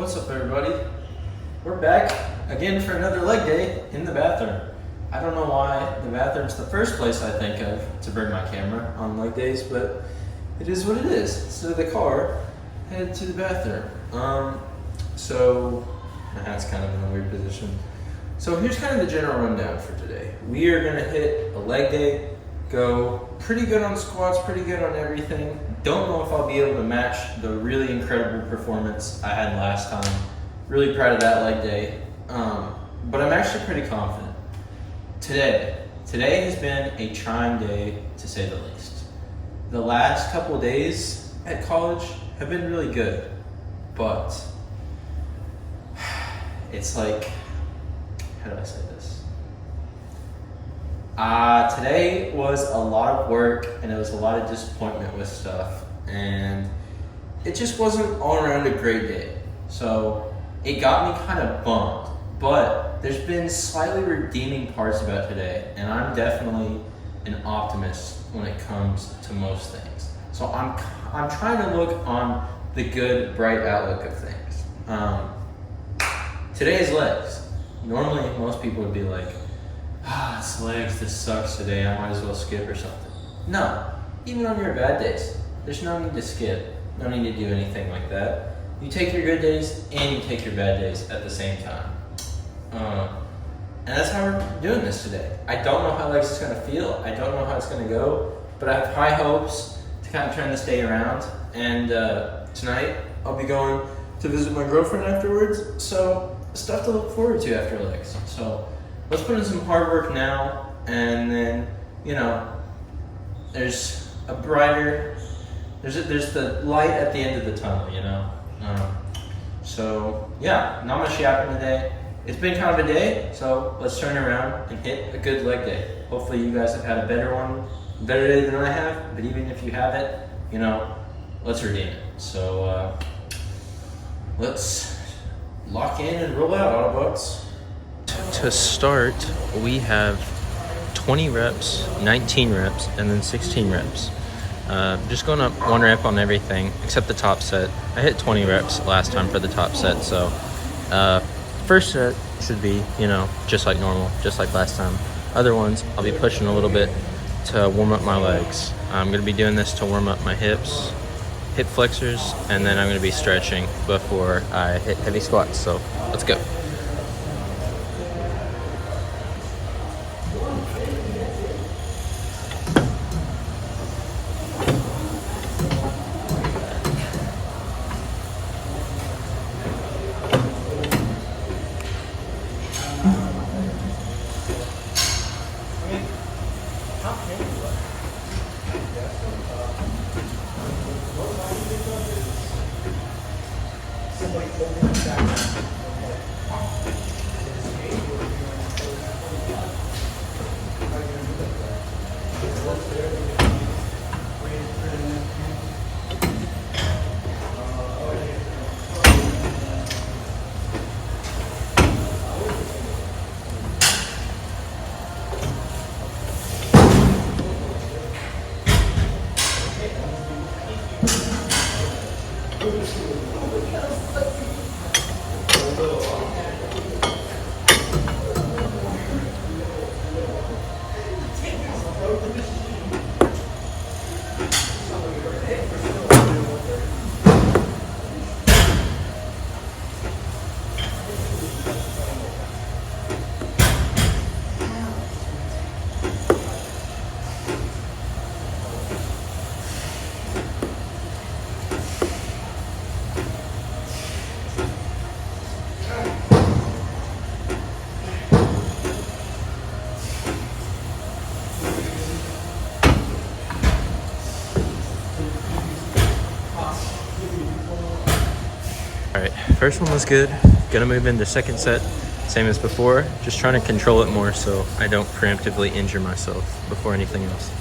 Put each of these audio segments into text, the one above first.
What's up, everybody? We're back again for another leg day in the bathroom. I don't know why the bathroom's the first place I think of to bring my camera on leg days, but it is what it is. Instead of the car, head to the bathroom. So my hat's kind of in a weird position. So here's kind of the general rundown for today. We are gonna hit a leg day, go pretty good on squats, pretty good on everything. Don't know if I'll be able to match the really incredible performance I had last time. Really proud of that leg day, but I'm actually pretty confident. Today has been a trying day to say the least. The last couple of days at college have been really good, but it's like, how do I say this? Today was a lot of work and it was a lot of disappointment with stuff, and it just wasn't all around a great day. So it got me kind of bummed, but there's been slightly redeeming parts about today, and I'm definitely an optimist when it comes to most things. So I'm trying to look on the good, bright outlook of things. Today is legs. Normally, most people would be like, it's legs, this sucks today, I might as well skip or something. No, even on your bad days, there's no need to skip, no need to do anything like that. You take your good days and you take your bad days at the same time. And that's how we're doing this today. I don't know how legs is gonna feel, I don't know how it's gonna go, but I have high hopes to kind of turn this day around. And tonight, I'll be going to visit my girlfriend afterwards, so stuff to look forward to after legs. So let's put in some hard work now, and then, there's a brighter, there's the light at the end of the tunnel, So yeah, not much happened today. It's been kind of a day, so let's turn around and hit a good leg day. Hopefully you guys have had a better day than I have, but even if you haven't, let's redeem it. So let's lock in and roll out, Autobots. To start, we have 20 reps, 19 reps, and then 16 reps. Just going up one rep on everything except the top set. I hit 20 reps last time for the top set, so first set should be, just like normal, just like last time. Other ones, I'll be pushing a little bit to warm up my legs. I'm going to be doing this to warm up my hips, hip flexors, and then I'm going to be stretching before I hit heavy squats. So let's go. Alright, first one was good. Gonna move into second set, same as before. Just trying to control it more so I don't preemptively injure myself before anything else.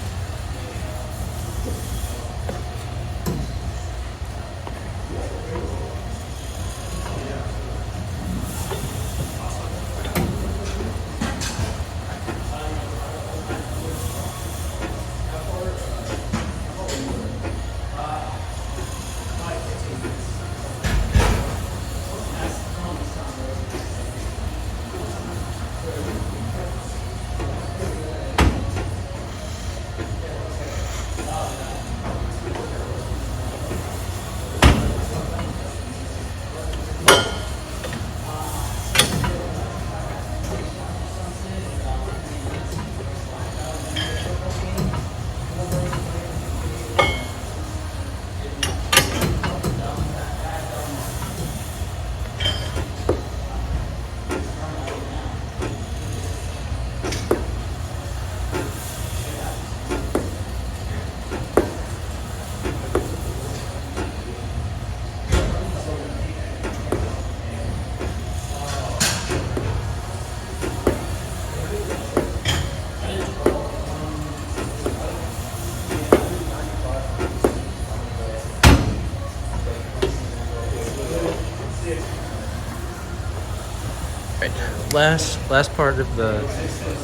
Right, last part of the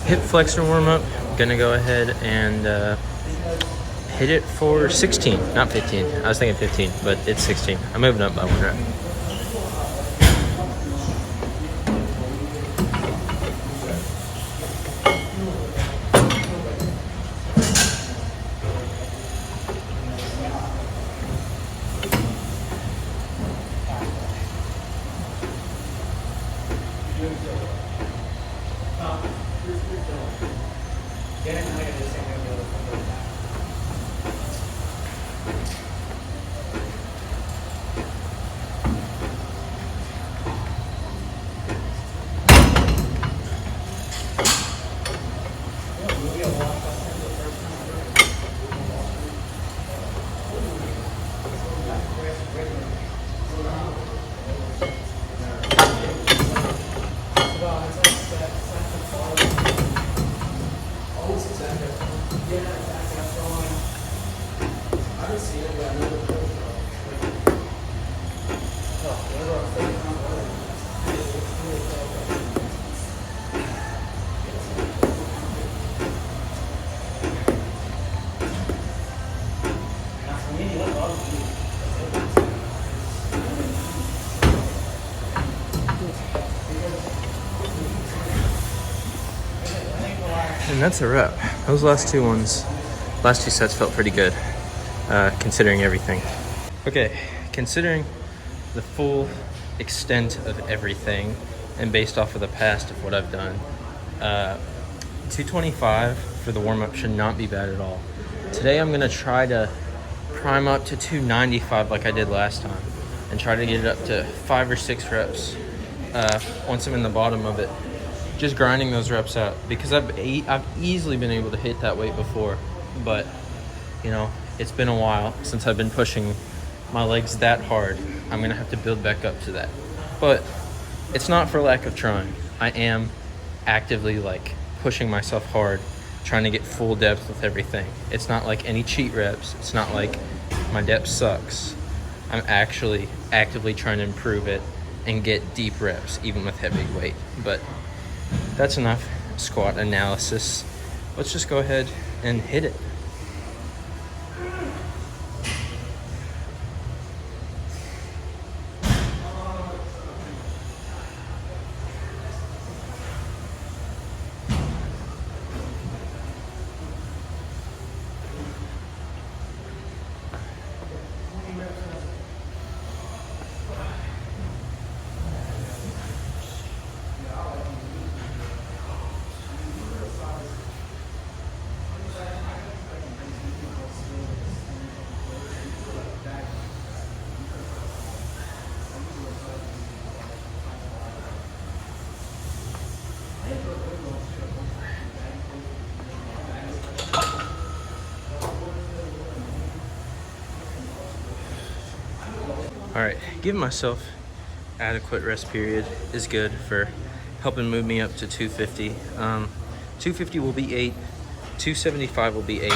hip flexor warm-up. Gonna go ahead and hit it for 16, not 15. I was thinking 15, but it's 16. I'm moving up by 1 rep. And that's a wrap. Those last two sets felt pretty good, considering everything. Okay, considering the full extent of everything and based off of the past of what I've done, 225 for the warm-up should not be bad at all. Today I'm gonna try to prime up to 295 like I did last time and try to get it up to 5 or 6 reps once I'm in the bottom of it. Just grinding those reps out, because I've easily been able to hit that weight before, but you know, it's been a while since I've been pushing my legs that hard. I'm gonna have to build back up to that, but it's not for lack of trying. I am actively like pushing myself hard, trying to get full depth with everything. It's not like any cheat reps. It's not like my depth sucks. I'm actually actively trying to improve it and get deep reps even with heavy weight. But that's enough squat analysis. Let's just go ahead and hit it. All right, giving myself adequate rest period is good for helping move me up to 250. 250 will be 8, 275 will be 8,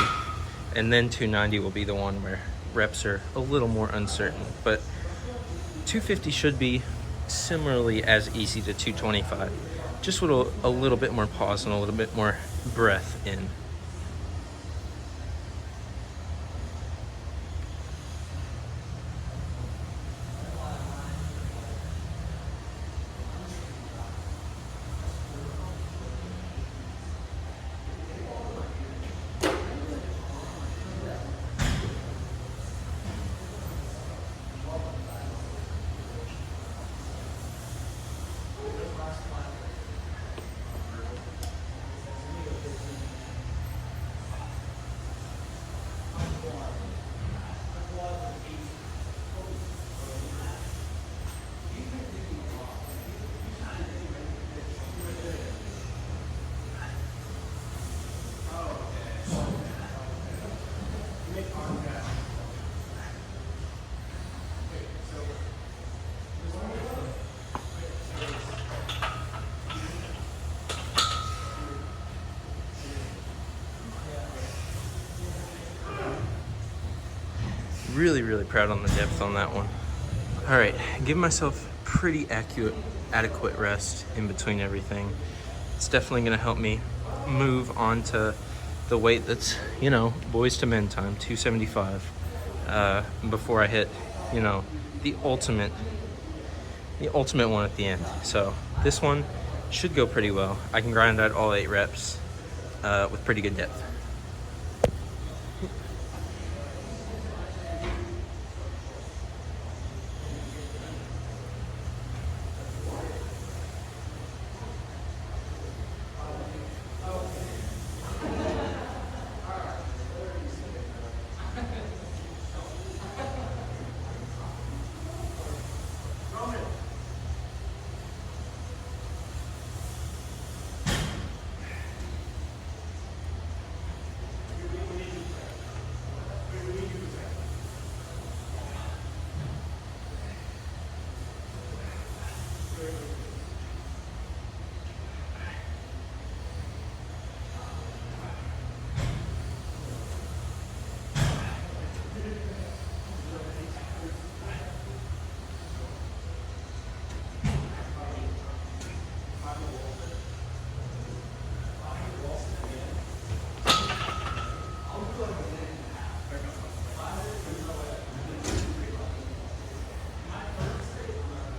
and then 290 will be the one where reps are a little more uncertain. But 250 should be similarly as easy to 225, just with a little bit more pause and a little bit more breath in. Really proud on the depth on that one. All right, give myself pretty adequate rest in between everything. It's definitely gonna help me move on to the weight that's, you know, boys to men time, 275, before I hit, you know, the ultimate one at the end. So this one should go pretty well. I can grind out all 8 reps with pretty good depth.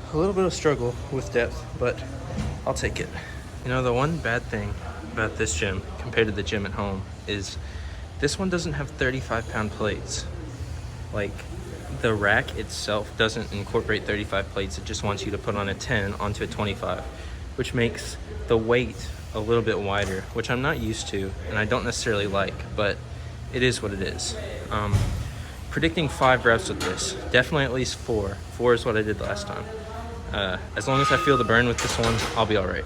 A little bit of struggle with depth, but I'll take it. You know, the one bad thing about this gym compared to the gym at home is this one doesn't have 35-pound plates. Like, the rack itself doesn't incorporate 35 plates. It just wants you to put on a 10 onto a 25, which makes the weight a little bit wider, which I'm not used to and I don't necessarily like, but it is what it is. Predicting 5 reps with this, definitely at least 4. 4 is what I did last time. As long as I feel the burn with this one, I'll be all right.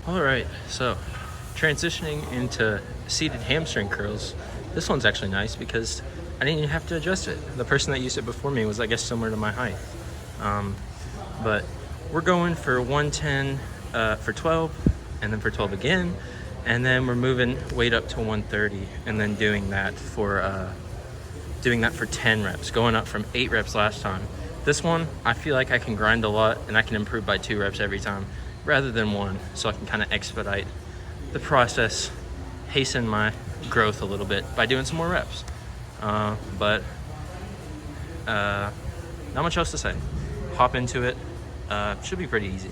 All right, so transitioning into seated hamstring curls. This one's actually nice because I didn't even have to adjust it. The person that used it before me was, I guess, similar to my height. But we're going for 110 for 12, and then for 12 again, and then we're moving weight up to 130, and then doing that for 10 reps, going up from 8 reps last time. This one, I feel like I can grind a lot, and I can improve by 2 reps every time, rather than 1, so I can kind of expedite the process, hasten my growth a little bit by doing some more reps. But not much else to say. Hop into it. Should be pretty easy.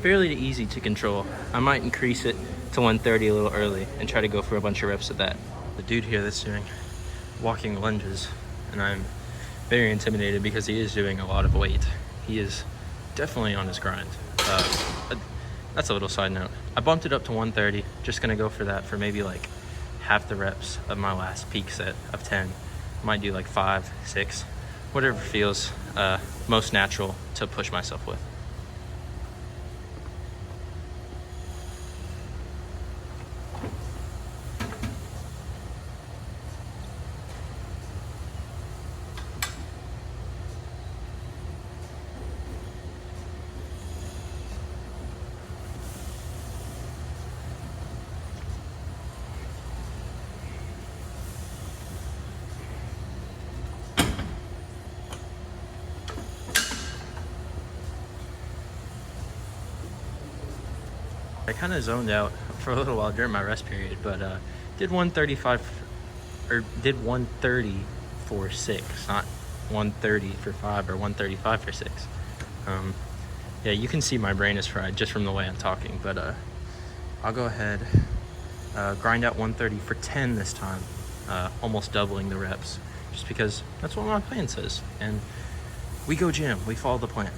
Fairly easy to control. I might increase it to 130 a little early and try to go for a bunch of reps of that. The dude here that's doing walking lunges, and I'm very intimidated because he is doing a lot of weight. He is definitely on his grind. That's a little side note. I bumped it up to 130, just gonna go for that for maybe like half the reps of my last peak set of 10. Might do like 5, 6, whatever feels most natural to push myself with. I kind of zoned out for a little while during my rest period, but did 135 or did 130 for 6, not 130 for 5 or 135 for 6. Yeah, you can see my brain is fried just from the way I'm talking, but I'll go ahead, grind out 130 for 10 this time, almost doubling the reps, just because that's what my plan says. And we go gym, we follow the plan.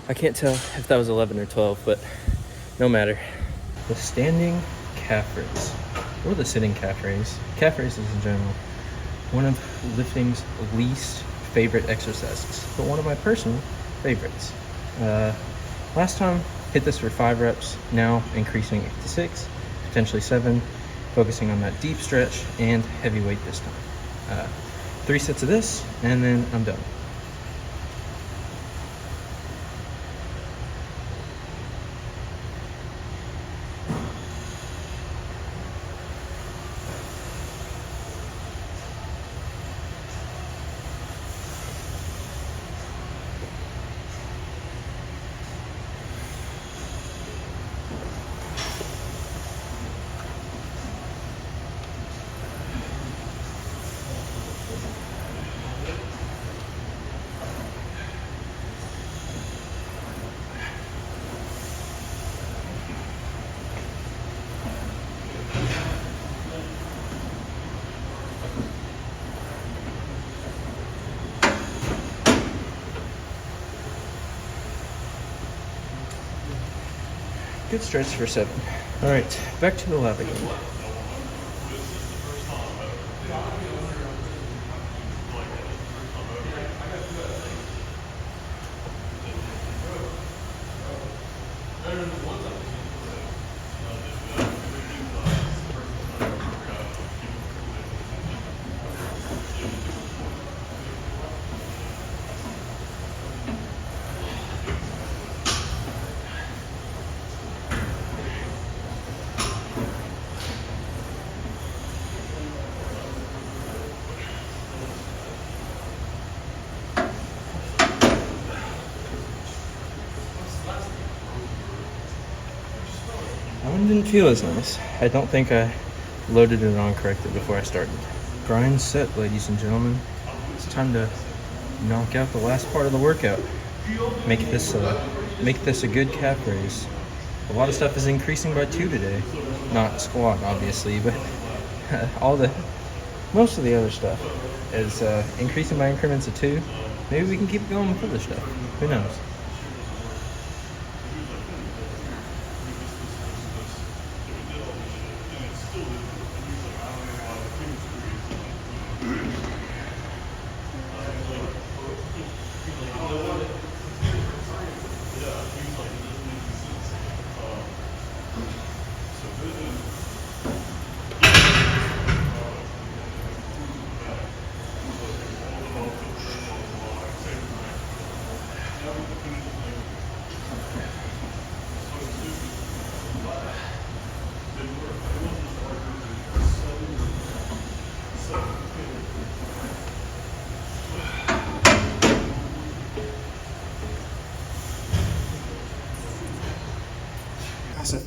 I can't tell if that was 11 or 12, but no matter. The standing calf raise, or the sitting calf raise, calf raises in general, one of lifting's least favorite exercises, but one of my personal favorites. Last time, hit this for 5 reps, now increasing it to 6, potentially 7, focusing on that deep stretch and heavy weight this time. 3 sets of this, and then I'm done. Good stretch for 7. All right, back to the lab again. That one didn't feel as nice. I don't think I loaded it on correctly before I started. Grind set, ladies and gentlemen. It's time to knock out the last part of the workout. Make this a good calf raise. A lot of stuff is increasing by 2 today. Not squat, obviously, but most of the other stuff is increasing by increments of 2. Maybe we can keep going with other stuff. Who knows?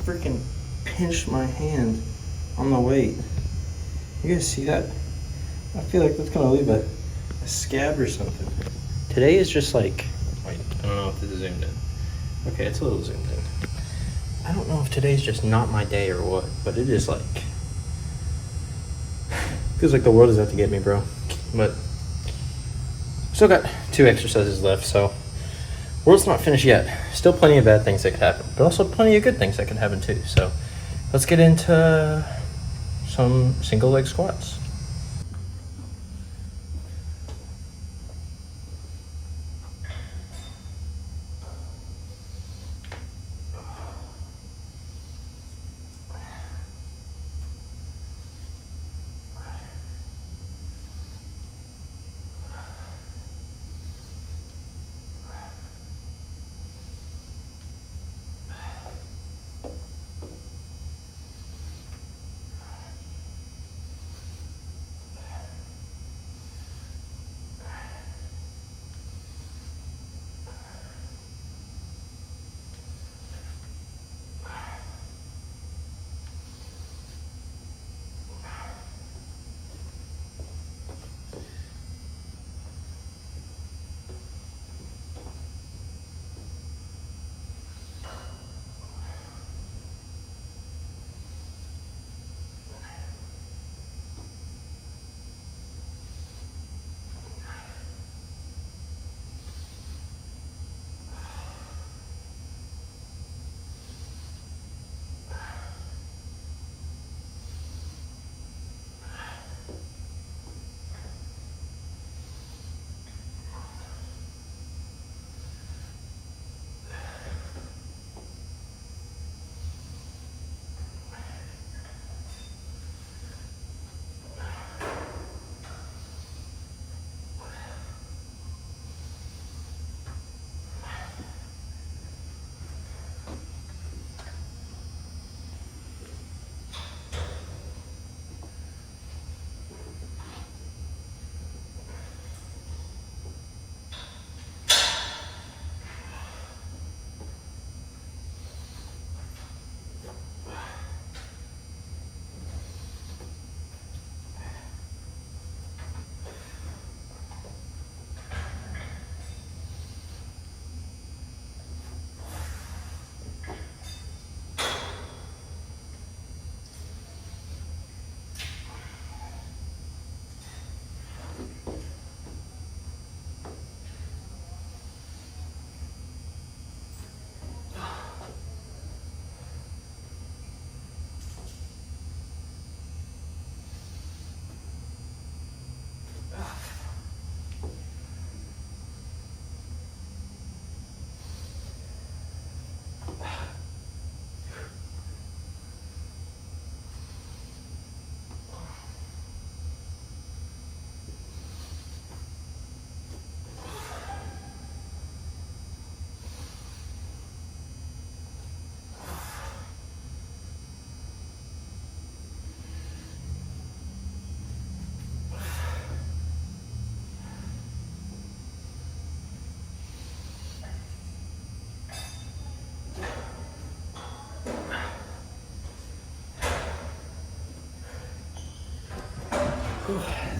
freaking pinched my hand on the weight. You guys see that? I feel like that's gonna leave a scab or something. Today is just like, wait, I don't know if this is zoomed in. Okay, it's a little zoomed in. I don't know if today's just not my day or what, but it is like, feels like the world is out to get me, bro. But still got 2 exercises left, so world's not finished yet. Still plenty of bad things that could happen, but also plenty of good things that can happen too. So let's get into some single leg squats.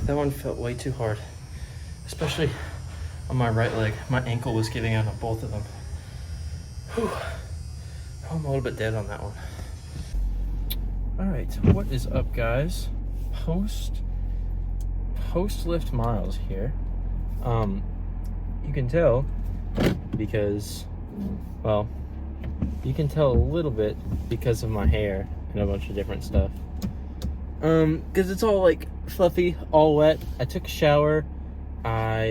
That one felt way too hard, especially on my right leg. My ankle was giving out on both of them. Whew. I'm a little bit dead on that one. All right, what is up, guys? Post lift miles here. You can tell because, well, you can tell a little bit because of my hair and a bunch of different stuff. Because it's all like fluffy, all wet. I took a shower. Sorry,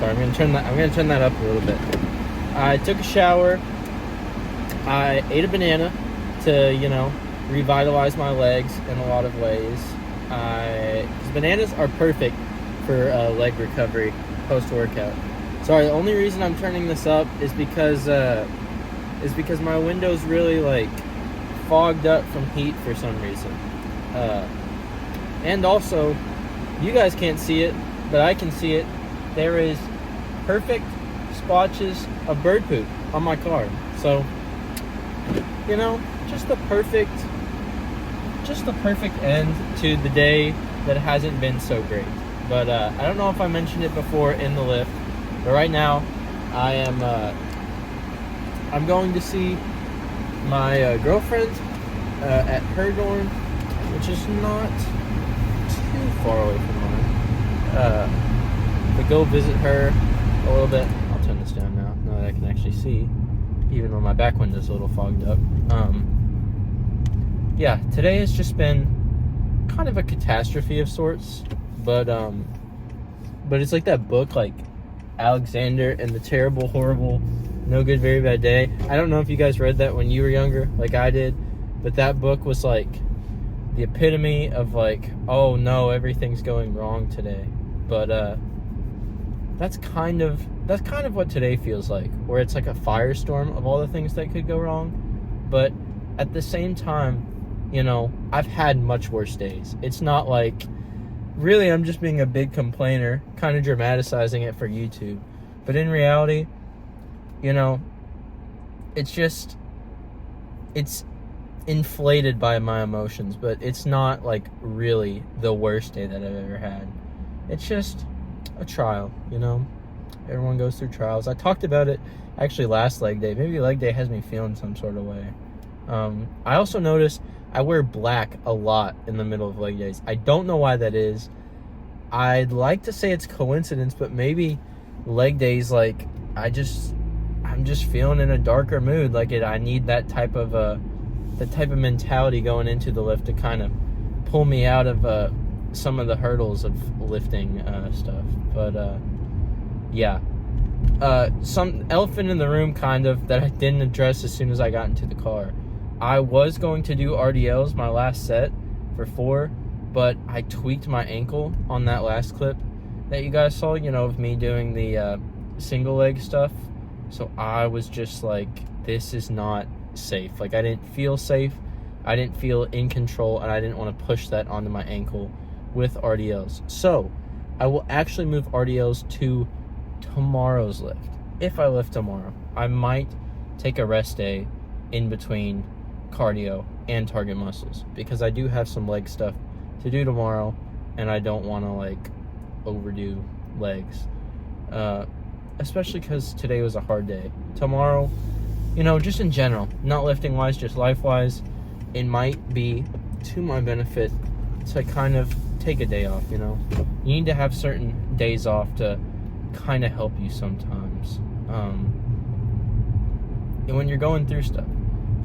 I'm gonna turn that up a little bit. I took a shower. I ate a banana to, revitalize my legs in a lot of ways. 'Cause bananas are perfect for leg recovery post-workout. Sorry, the only reason I'm turning this up is because my window's really like fogged up from heat for some reason. And also, you guys can't see it, but I can see it. There is perfect splotches of bird poop on my car. So you know, just the perfect end to the day that hasn't been so great. But I don't know if I mentioned it before in the lift, but right now I'm going to see my girlfriend at her dorm, which is not too far away from mine. To go visit her a little bit. I'll turn this down now that I can actually see, even though my back window's a little fogged up. Yeah, today has just been kind of a catastrophe of sorts, but it's like that book, like Alexander and the Terrible, Horrible, No Good, Very Bad Day. I don't know if you guys read that when you were younger, like I did, but that book was like the epitome of like, oh no, everything's going wrong today. But that's kind of what today feels like, where it's like a firestorm of all the things that could go wrong. But at the same time, you know, I've had much worse days. It's not like, really, I'm just being a big complainer, kind of dramatizing it for YouTube. But in reality, you know, it's inflated by my emotions, but it's not like really the worst day that I've ever had. It's just a trial, you know. Everyone goes through trials. I talked about it actually last leg day. Maybe leg day has me feeling some sort of way. I also noticed I wear black a lot in the middle of leg days. I don't know why that is. I'd like to say it's coincidence, but maybe leg days, like, I'm just feeling in a darker mood. Like I need that type of mentality going into the lift to kind of pull me out of some of the hurdles of lifting stuff. But yeah, some elephant in the room kind of that I didn't address as soon as I got into the car. I was going to do RDLs my last set for 4, but I tweaked my ankle on that last clip that you guys saw, you know, of me doing the single leg stuff. So I was just like, this is not safe. Like, I didn't feel safe, I didn't feel in control, and I didn't want to push that onto my ankle with RDLs. So I will actually move RDLs to tomorrow's lift. If I lift tomorrow, I might take a rest day in between cardio and target muscles, because I do have some leg stuff to do tomorrow, and I don't want to like overdo legs, especially because today was a hard day. Tomorrow, you know, just in general, not lifting wise, just life wise, it might be to my benefit to kind of take a day off. You know, you need to have certain days off to kind of help you sometimes, and when you're going through stuff.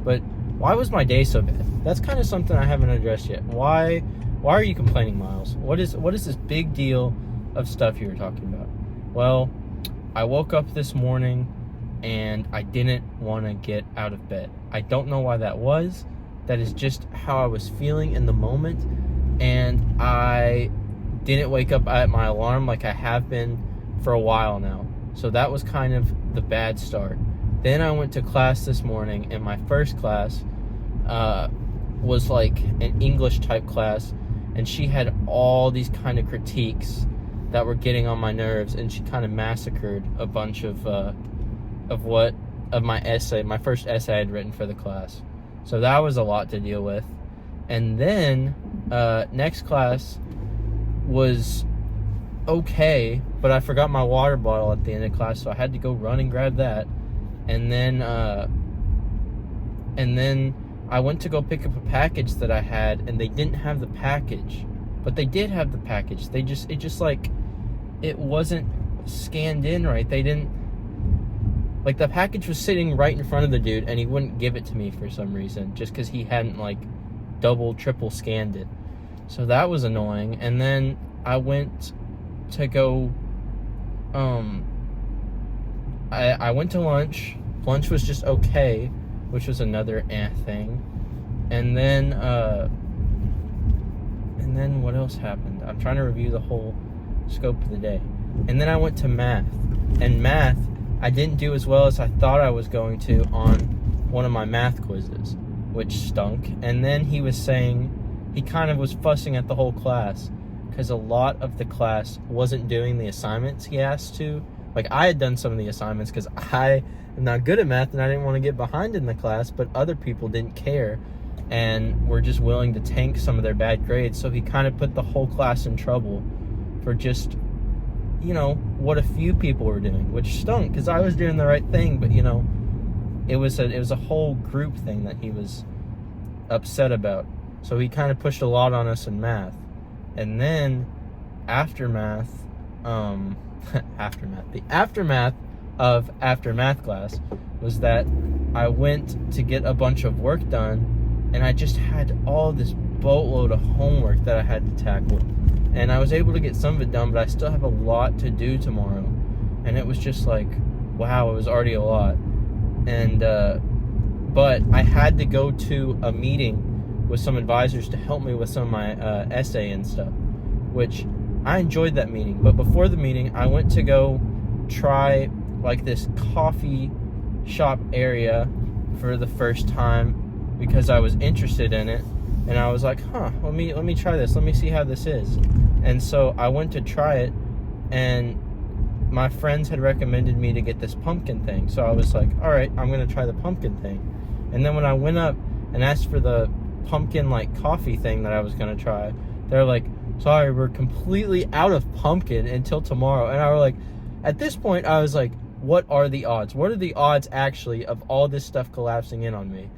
But why was my day so bad? That's kind of something I haven't addressed yet. Why are you complaining, Miles? What is this big deal of stuff you were talking about? Well, I woke up this morning and I didn't want to get out of bed. I don't know why that was. That is just how I was feeling in the moment, and I didn't wake up at my alarm like I have been for a while now. So that was kind of the bad start. Then I went to class this morning, and my first class was like an English type class, and she had all these kind of critiques that were getting on my nerves, and she kind of massacred a bunch of my essay, my first essay I had written for the class. So that was a lot to deal with. And then next class was okay, but I forgot my water bottle at the end of class, so I had to go run and grab that. And then I went to go pick up a package that I had, and they didn't have the package, but they did have the package. It wasn't scanned in right. They didn't, like, the package was sitting right in front of the dude, and he wouldn't give it to me for some reason, just because he hadn't like triple scanned it. So that was annoying. And then I went to go I went to lunch. Lunch was just okay, which was another thing. And then what else happened? I'm trying to review the whole scope of the day. And then I went to math. And math, I didn't do as well as I thought I was going to on one of my math quizzes, which stunk. And then he was saying, he kind of was fussing at the whole class because a lot of the class wasn't doing the assignments he asked to Like, I had done some of the assignments because I am not good at math and I didn't want to get behind in the class, but other people didn't care and were just willing to tank some of their bad grades. So he kind of put the whole class in trouble for just, you know, what a few people were doing, which stunk because I was doing the right thing, but, you know, it was a whole group thing that he was upset about. So he kind of pushed a lot on us in math. And then after math, the aftermath of after math class was that I went to get a bunch of work done, and I just had all this boatload of homework that I had to tackle. And I was able to get some of it done, but I still have a lot to do tomorrow. And it was just like, wow, it was already a lot. And but I had to go to a meeting with some advisors to help me with some of my essay and stuff, which I enjoyed that meeting. But before the meeting, I went to go try like this coffee shop area for the first time because I was interested in it, and I was like, let me try this, let me see how this is. And so I went to try it, and my friends had recommended me to get this pumpkin thing, so I was like, all right, I'm gonna try the pumpkin thing. And then when I went up and asked for the pumpkin like coffee thing that I was gonna try, they're like, sorry, we're completely out of pumpkin until tomorrow. And I was like, at this point, I was like, what are the odds? What are the odds actually of all this stuff collapsing in on me?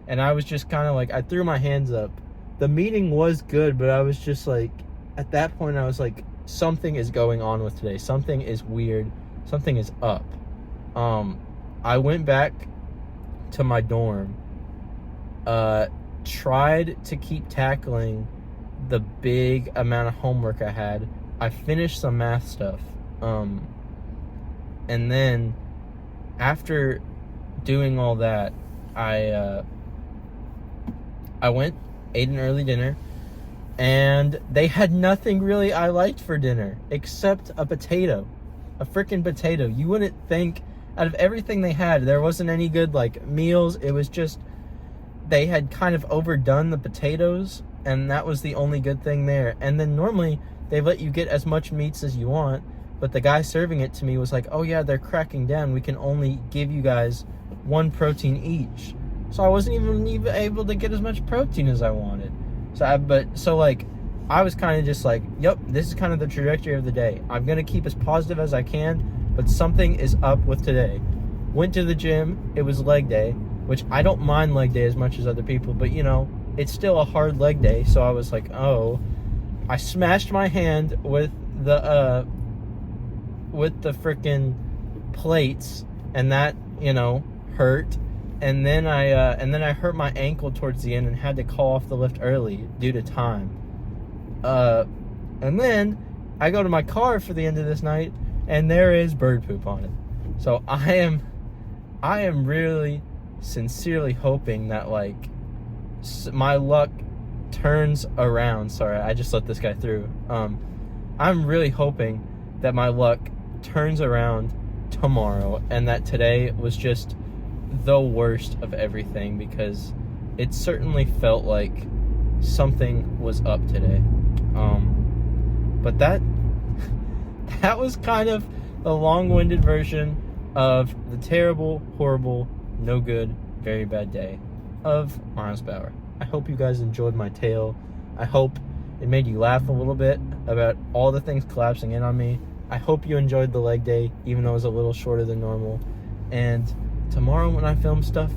And I was just kind of like, I threw my hands up. The meeting was good, but I was just like, at that point, I was like, something is going on with today. Something is weird. Something is up. I went back to my dorm, tried to keep tackling the big amount of homework I had. I finished some math stuff. And then after doing all that, I went, ate an early dinner, and they had nothing really I liked for dinner except a potato. A freaking potato. You wouldn't think, out of everything they had, there wasn't any good like meals. It was just, they had kind of overdone the potatoes, and that was the only good thing there. And then normally they let you get as much meats as you want, but the guy serving it to me was like, oh yeah, they're cracking down, we can only give you guys one protein each. So I wasn't even able to get as much protein as I wanted. So I was kind of just like, yep, this is kind of the trajectory of the day. I'm gonna keep as positive as I can, but something is up with today. Went to the gym, it was leg day, which I don't mind leg day as much as other people, but you know, it's still a hard leg day. So I was like, oh, I smashed my hand with the freaking plates, and that, you know, hurt. And then I hurt my ankle towards the end and had to call off the lift early due to time. And then I go to my car for the end of this night, and there is bird poop on it. So I am really sincerely hoping that like my luck turns around. Sorry, I just let this guy through. I'm really hoping that my luck turns around tomorrow, and that today was just the worst of everything, because it certainly felt like something was up today. But that was kind of the long-winded version of the terrible, horrible, no good, very bad day of Miles Bauer. I hope you guys enjoyed my tale. I hope it made you laugh a little bit about all the things collapsing in on me. I hope you enjoyed the leg day, even though it was a little shorter than normal. And tomorrow when I film stuff,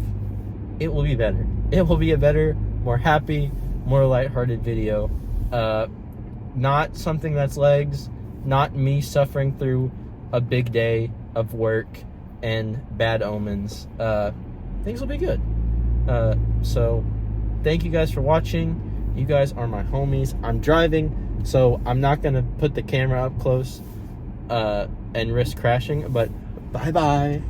it will be better. It will be a better, more happy, more lighthearted video. Not something that's legs, not me suffering through a big day of work and bad omens. Things will be good. So thank you guys for watching. You guys are my homies. I'm driving, so I'm not gonna put the camera up close and risk crashing, but bye-bye.